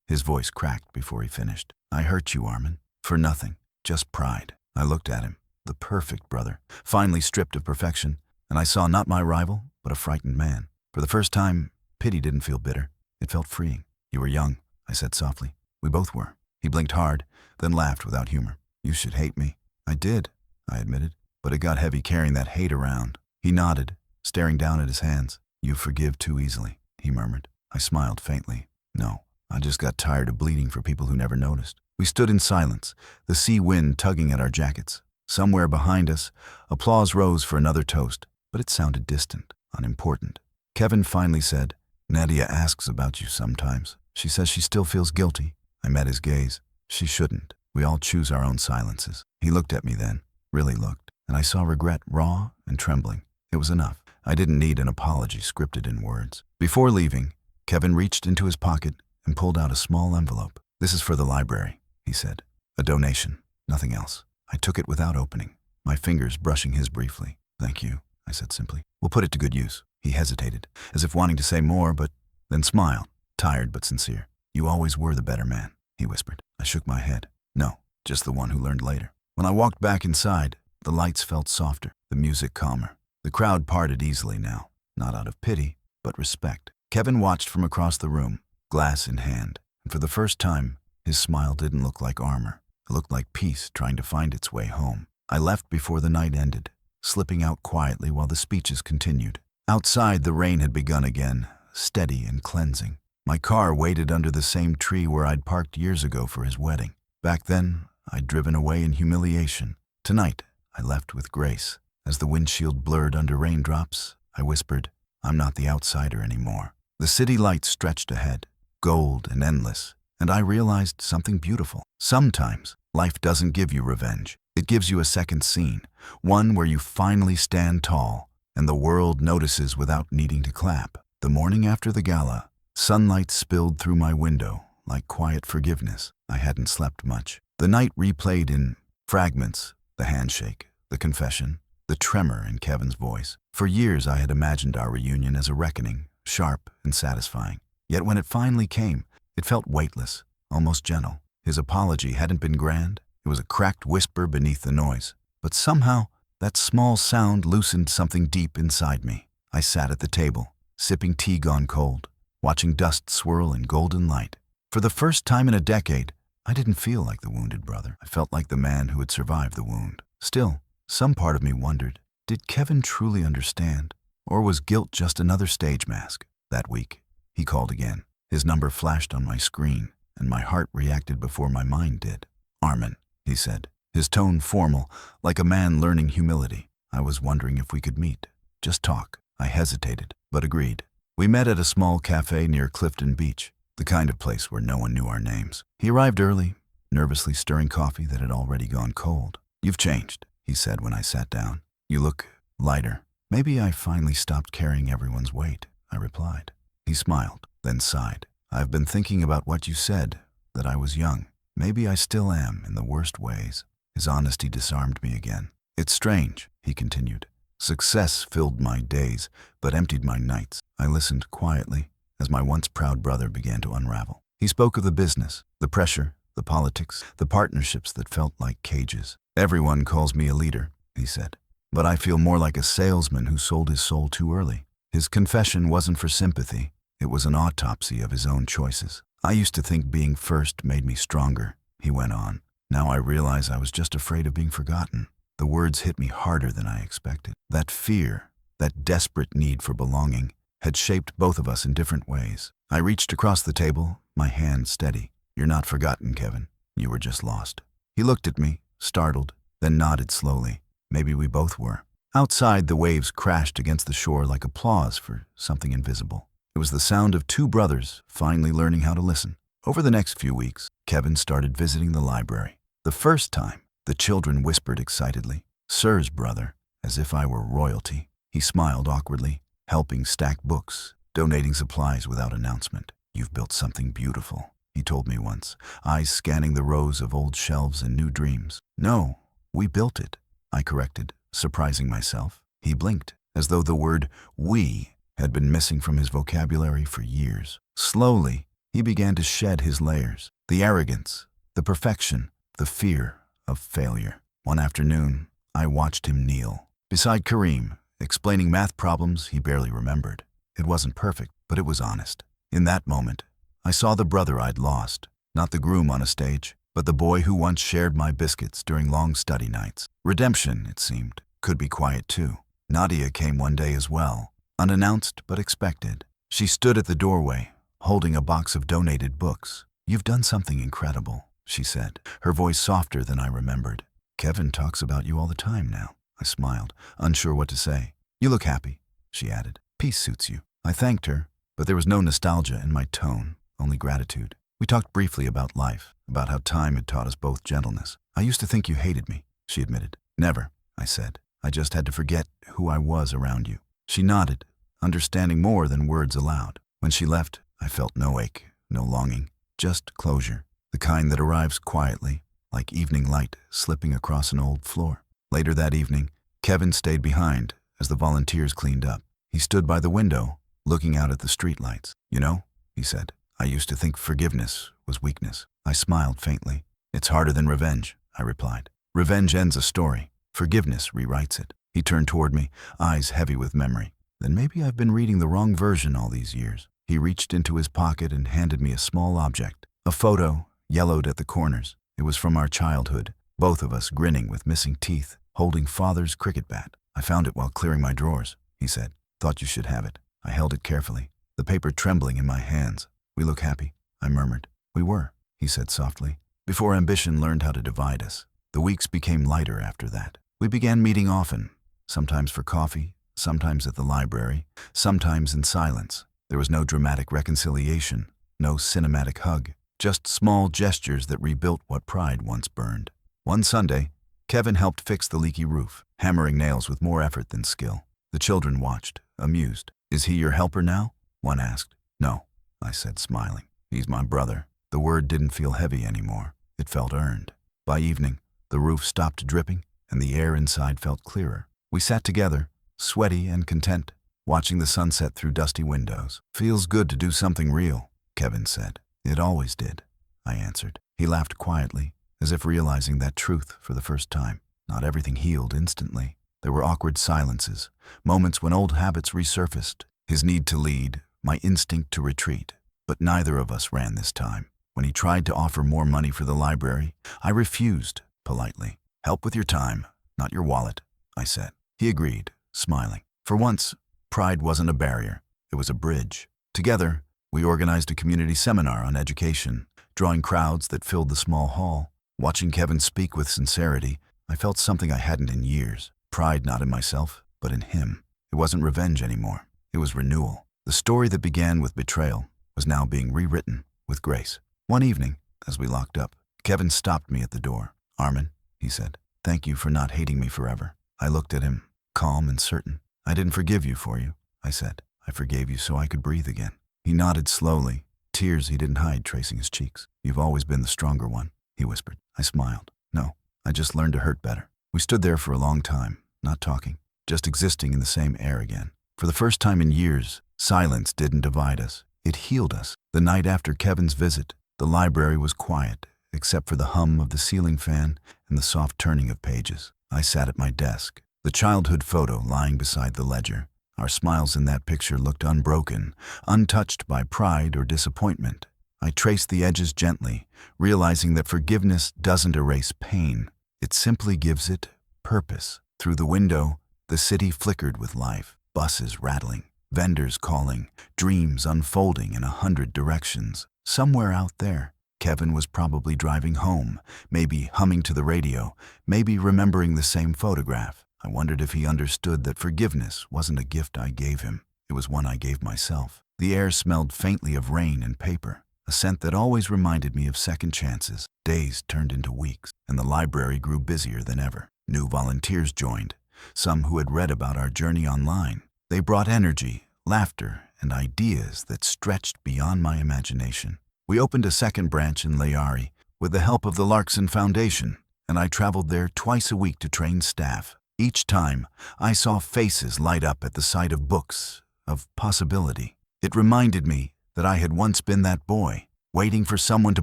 S1: His voice cracked before he finished. "I hurt you, Armin. For nothing. Just pride." I looked at him. The perfect brother, finally stripped of perfection, and I saw not my rival, but a frightened man. For the first time, pity didn't feel bitter. It felt freeing. "You were young," I said softly. "We both were." He blinked hard, then laughed without humor. "You should hate me." "I did," I admitted, "but it got heavy carrying that hate around." He nodded, staring down at his hands. "You forgive too easily," he murmured. I smiled faintly. "No, I just got tired of bleeding for people who never noticed." We stood in silence, the sea wind tugging at our jackets. Somewhere behind us, applause rose for another toast, but it sounded distant, unimportant. Kevin finally said, "Nadia asks about you sometimes. She says she still feels guilty." I met his gaze. "She shouldn't. We all choose our own silences." He looked at me then, really looked, and I saw regret raw and trembling. It was enough. I didn't need an apology scripted in words. Before leaving, Kevin reached into his pocket and pulled out a small envelope. "This is for the library," he said. "A donation, nothing else." I took it without opening, my fingers brushing his briefly. "Thank you," I said simply. "We'll put it to good use." He hesitated, as if wanting to say more, but then smiled, tired but sincere. "You always were the better man," he whispered. I shook my head. "No, just the one who learned later." When I walked back inside, the lights felt softer, the music calmer. The crowd parted easily now, not out of pity, but respect. Kevin watched from across the room, glass in hand, and for the first time, his smile didn't look like armor. It looked like peace trying to find its way home. I left before the night ended, slipping out quietly while the speeches continued. Outside, the rain had begun again, steady and cleansing. My car waited under the same tree where I'd parked years ago for his wedding. Back then, I'd driven away in humiliation. Tonight, I left with grace. As the windshield blurred under raindrops, I whispered, "I'm not the outsider anymore." The city lights stretched ahead, gold and endless, and I realized something beautiful. Sometimes, life doesn't give you revenge. It gives you a second scene, one where you finally stand tall, and the world notices without needing to clap. The morning after the gala, sunlight spilled through my window like quiet forgiveness. I hadn't slept much. The night replayed in fragments, the handshake, the confession, the tremor in Kevin's voice. For years I had imagined our reunion as a reckoning, sharp and satisfying. Yet when it finally came, it felt weightless, almost gentle. His apology hadn't been grand. It was a cracked whisper beneath the noise. But somehow, that small sound loosened something deep inside me. I sat at the table, sipping tea gone cold, watching dust swirl in golden light. For the first time in a decade, I didn't feel like the wounded brother. I felt like the man who had survived the wound. Still, some part of me wondered, did Kevin truly understand? Or was guilt just another stage mask? That week, he called again. His number flashed on my screen, and my heart reacted before my mind did. "Armin," he said, his tone formal, like a man learning humility. I was wondering if we could meet. Just talk. I hesitated, but agreed. We met at a small cafe near Clifton Beach, the kind of place where no one knew our names. He arrived early, nervously stirring coffee that had already gone cold. "You've changed," he said when I sat down. "You look lighter." "Maybe I finally stopped carrying everyone's weight," I replied. He smiled, then sighed. "I've been thinking about what you said, that I was young. Maybe I still am, in the worst ways." His honesty disarmed me again. "It's strange," he continued. "Success filled my days, but emptied my nights." I listened quietly as my once proud brother began to unravel. He spoke of the business, the pressure, the politics, the partnerships that felt like cages. "Everyone calls me a leader," he said, "but I feel more like a salesman who sold his soul too early." His confession wasn't for sympathy. It was an autopsy of his own choices. "I used to think being first made me stronger," he went on. "Now I realize I was just afraid of being forgotten." The words hit me harder than I expected. That fear, that desperate need for belonging, had shaped both of us in different ways. I reached across the table, my hand steady. "You're not forgotten, Kevin. You were just lost." He looked at me, startled, then nodded slowly. Maybe we both were. Outside, the waves crashed against the shore like applause for something invisible. It was the sound of two brothers finally learning how to listen. Over the next few weeks, Kevin started visiting the library. The first time, the children whispered excitedly, "Sir's brother," as if I were royalty. He smiled awkwardly, helping stack books, donating supplies without announcement. "You've built something beautiful," he told me once, eyes scanning the rows of old shelves and new dreams. "No, we built it," I corrected, surprising myself. He blinked, as though the word "we" had been missing from his vocabulary for years. Slowly, he began to shed his layers, the arrogance, the perfection, the fear of failure. One afternoon, I watched him kneel beside Kareem, explaining math problems he barely remembered. It wasn't perfect, but it was honest. In that moment, I saw the brother I'd lost, not the groom on a stage, but the boy who once shared my biscuits during long study nights. Redemption, it seemed, could be quiet too. Nadia came one day as well, unannounced but expected. She stood at the doorway, holding a box of donated books. "You've done something incredible," she said, her voice softer than I remembered. "Kevin talks about you all the time now." I smiled, unsure what to say. "You look happy," she added. "Peace suits you." I thanked her, but there was no nostalgia in my tone, only gratitude. We talked briefly about life, about how time had taught us both gentleness. "I used to think you hated me," she admitted. "Never," I said. "I just had to forget who I was around you." She nodded, understanding more than words allowed. When she left, I felt no ache, no longing, just closure, the kind that arrives quietly, like evening light slipping across an old floor. Later that evening, Kevin stayed behind as the volunteers cleaned up. He stood by the window, looking out at the streetlights. "You know," he said, "I used to think forgiveness was weakness." I smiled faintly. "It's harder than revenge," I replied. "Revenge ends a story. Forgiveness rewrites it." He turned toward me, eyes heavy with memory. "Then maybe I've been reading the wrong version all these years." He reached into his pocket and handed me a small object, a photo, yellowed at the corners. It was from our childhood, both of us grinning with missing teeth, holding father's cricket bat. "I found it while clearing my drawers," he said. "Thought you should have it." I held it carefully, the paper trembling in my hands. "We look happy," I murmured. "We were," he said softly, "before ambition learned how to divide us." The weeks became lighter after that. We began meeting often, sometimes for coffee, sometimes at the library, sometimes in silence. There was no dramatic reconciliation, no cinematic hug, just small gestures that rebuilt what pride once burned. One Sunday, Kevin helped fix the leaky roof, hammering nails with more effort than skill. The children watched, amused. "Is he your helper now?" one asked. "No," I said, smiling. "He's my brother." The word didn't feel heavy anymore. It felt earned. By evening, the roof stopped dripping, and the air inside felt clearer. We sat together, sweaty and content, watching the sunset through dusty windows. Feels good to do something real, Kevin said. It always did, I answered. He laughed quietly, as if realizing that truth for the first time. Not everything healed instantly. There were awkward silences, moments when old habits resurfaced. His need to lead, my instinct to retreat. But neither of us ran this time. When he tried to offer more money for the library, I refused, politely. Help with your time, not your wallet, I said. He agreed, smiling. For once, pride wasn't a barrier. It was a bridge. Together, we organized a community seminar on education, drawing crowds that filled the small hall. Watching Kevin speak with sincerity, I felt something I hadn't in years. Pride not in myself, but in him. It wasn't revenge anymore. It was renewal. The story that began with betrayal was now being rewritten with grace. One evening, as we locked up, Kevin stopped me at the door. Armin, he said, thank you for not hating me forever. I looked at him, calm and certain. I didn't forgive you for you, I said. I forgave you so I could breathe again. He nodded slowly, tears he didn't hide tracing his cheeks. You've always been the stronger one, he whispered. I smiled. No, I just learned to hurt better. We stood there for a long time, not talking, just existing in the same air again. For the first time in years, silence didn't divide us. It healed us. The night after Kevin's visit, the library was quiet, except for the hum of the ceiling fan and the soft turning of pages. I sat at my desk, the childhood photo lying beside the ledger. Our smiles in that picture looked unbroken, untouched by pride or disappointment. I traced the edges gently, realizing that forgiveness doesn't erase pain. It simply gives it purpose. Through the window, the city flickered with life. Buses rattling, vendors calling, dreams unfolding in 100 directions. Somewhere out there, Kevin was probably driving home, maybe humming to the radio, maybe remembering the same photograph. I wondered if he understood that forgiveness wasn't a gift I gave him. It was one I gave myself. The air smelled faintly of rain and paper, a scent that always reminded me of second chances. Days turned into weeks, and the library grew busier than ever. New volunteers joined, some who had read about our journey online. They brought energy, laughter, and ideas that stretched beyond my imagination. We opened a second branch in Layari with the help of the Larkson Foundation, and I traveled there twice a week to train staff. Each time, I saw faces light up at the sight of books, of possibility. It reminded me that I had once been that boy, waiting for someone to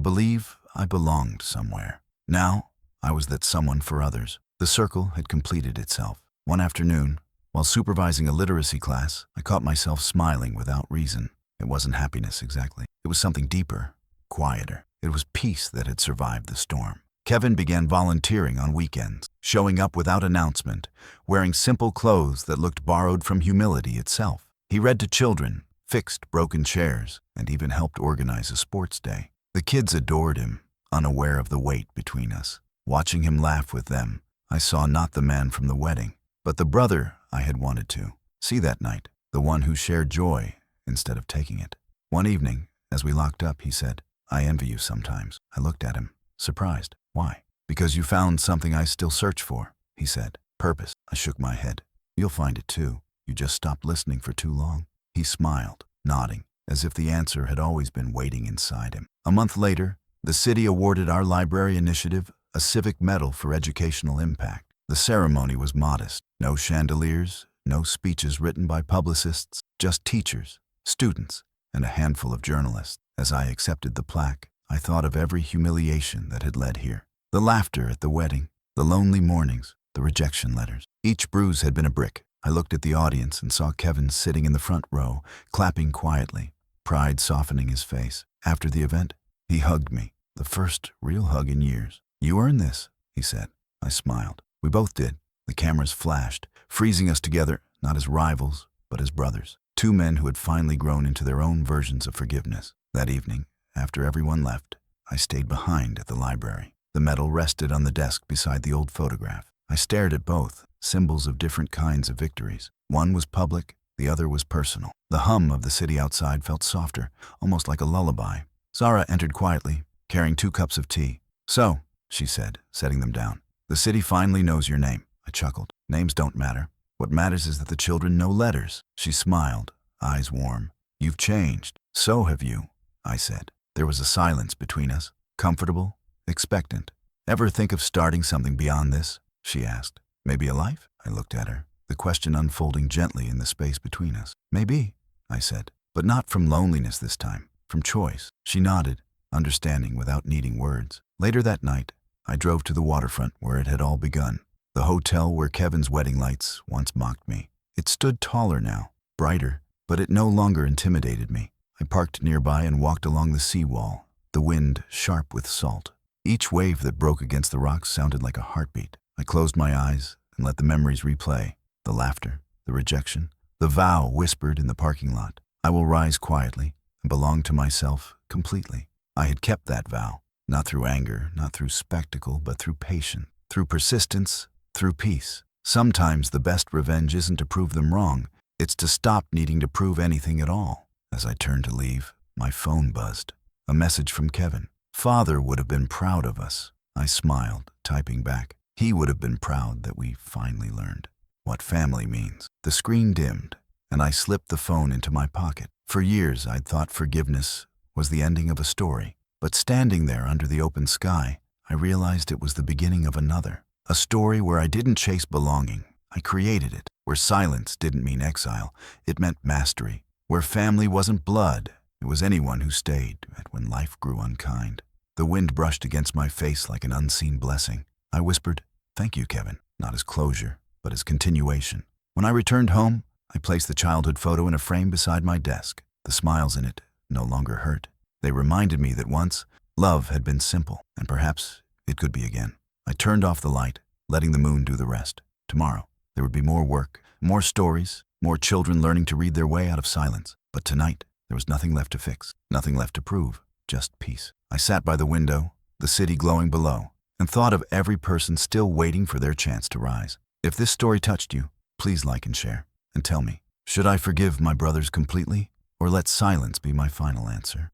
S1: believe I belonged somewhere. Now, I was that someone for others. The circle had completed itself. One afternoon, while supervising a literacy class, I caught myself smiling without reason. It wasn't happiness exactly. It was something deeper, quieter. It was peace that had survived the storm. Kevin began volunteering on weekends, showing up without announcement, wearing simple clothes that looked borrowed from humility itself. He read to children, fixed broken chairs, and even helped organize a sports day. The kids adored him, unaware of the weight between us. Watching him laugh with them, I saw not the man from the wedding, but the brother I had wanted to see that night, the one who shared joy instead of taking it. One evening, as we locked up, he said, I envy you sometimes. I looked at him, surprised. Why? Because you found something I still search for, he said. Purpose. I shook my head. You'll find it too. You just stopped listening for too long. He smiled, nodding, as if the answer had always been waiting inside him. A month later, the city awarded our library initiative a civic medal for educational impact. The ceremony was modest. No chandeliers, no speeches written by publicists, just teachers, students, and a handful of journalists. As I accepted the plaque, I thought of every humiliation that had led here. The laughter at the wedding, the lonely mornings, the rejection letters. Each bruise had been a brick. I looked at the audience and saw Kevin sitting in the front row, clapping quietly, pride softening his face. After the event, he hugged me, the first real hug in years. You earned this, he said. I smiled. We both did. The cameras flashed, freezing us together, not as rivals, but as brothers. Two men who had finally grown into their own versions of forgiveness. That evening, after everyone left, I stayed behind at the library. The medal rested on the desk beside the old photograph. I stared at both, symbols of different kinds of victories. One was public, the other was personal. The hum of the city outside felt softer, almost like a lullaby. Zara entered quietly, carrying 2 cups of tea. So, she said, setting them down, the city finally knows your name. I chuckled. Names don't matter. What matters is that the children know letters. She smiled, eyes warm. You've changed. So have you, I said. There was a silence between us, comfortable, expectant. Ever think of starting something beyond this? She asked. Maybe a life? I looked at her. the question unfolding gently in the space between us. Maybe, I said, but not from loneliness this time, from choice. She nodded, understanding without needing words. Later that night, I drove to the waterfront where it had all begun, the hotel where Kevin's wedding lights once mocked me. It stood taller now, brighter, but it no longer intimidated me. I parked nearby and walked along the seawall, the wind sharp with salt. Each wave that broke against the rocks sounded like a heartbeat. I closed my eyes and let the memories replay, the laughter, the rejection, the vow whispered in the parking lot. I will rise quietly and belong to myself completely. I had kept that vow, not through anger, not through spectacle, but through patience, through persistence, through peace. Sometimes the best revenge isn't to prove them wrong, it's to stop needing to prove anything at all. As I turned to leave, my phone buzzed. A message from Kevin. Father would have been proud of us. I smiled, typing back. He would have been proud that we finally learned what family means. The screen dimmed, and I slipped the phone into my pocket. For years, I'd thought forgiveness was the ending of a story. But standing there under the open sky, I realized it was the beginning of another. A story where I didn't chase belonging. I created it. Where silence didn't mean exile. It meant mastery. Where family wasn't blood. It was anyone who stayed when life grew unkind. The wind brushed against my face like an unseen blessing. I whispered, "Thank you, Kevin," not as closure, but as continuation. When I returned home, I placed the childhood photo in a frame beside my desk. The smiles in it no longer hurt. They reminded me that once, love had been simple, and perhaps it could be again. I turned off the light, letting the moon do the rest. Tomorrow, there would be more work, more stories, more children learning to read their way out of silence. But tonight, there was nothing left to fix, nothing left to prove, just peace. I sat by the window, the city glowing below, and thought of every person still waiting for their chance to rise. If this story touched you, please like and share, and tell me, should I forgive my brothers completely, or let silence be my final answer?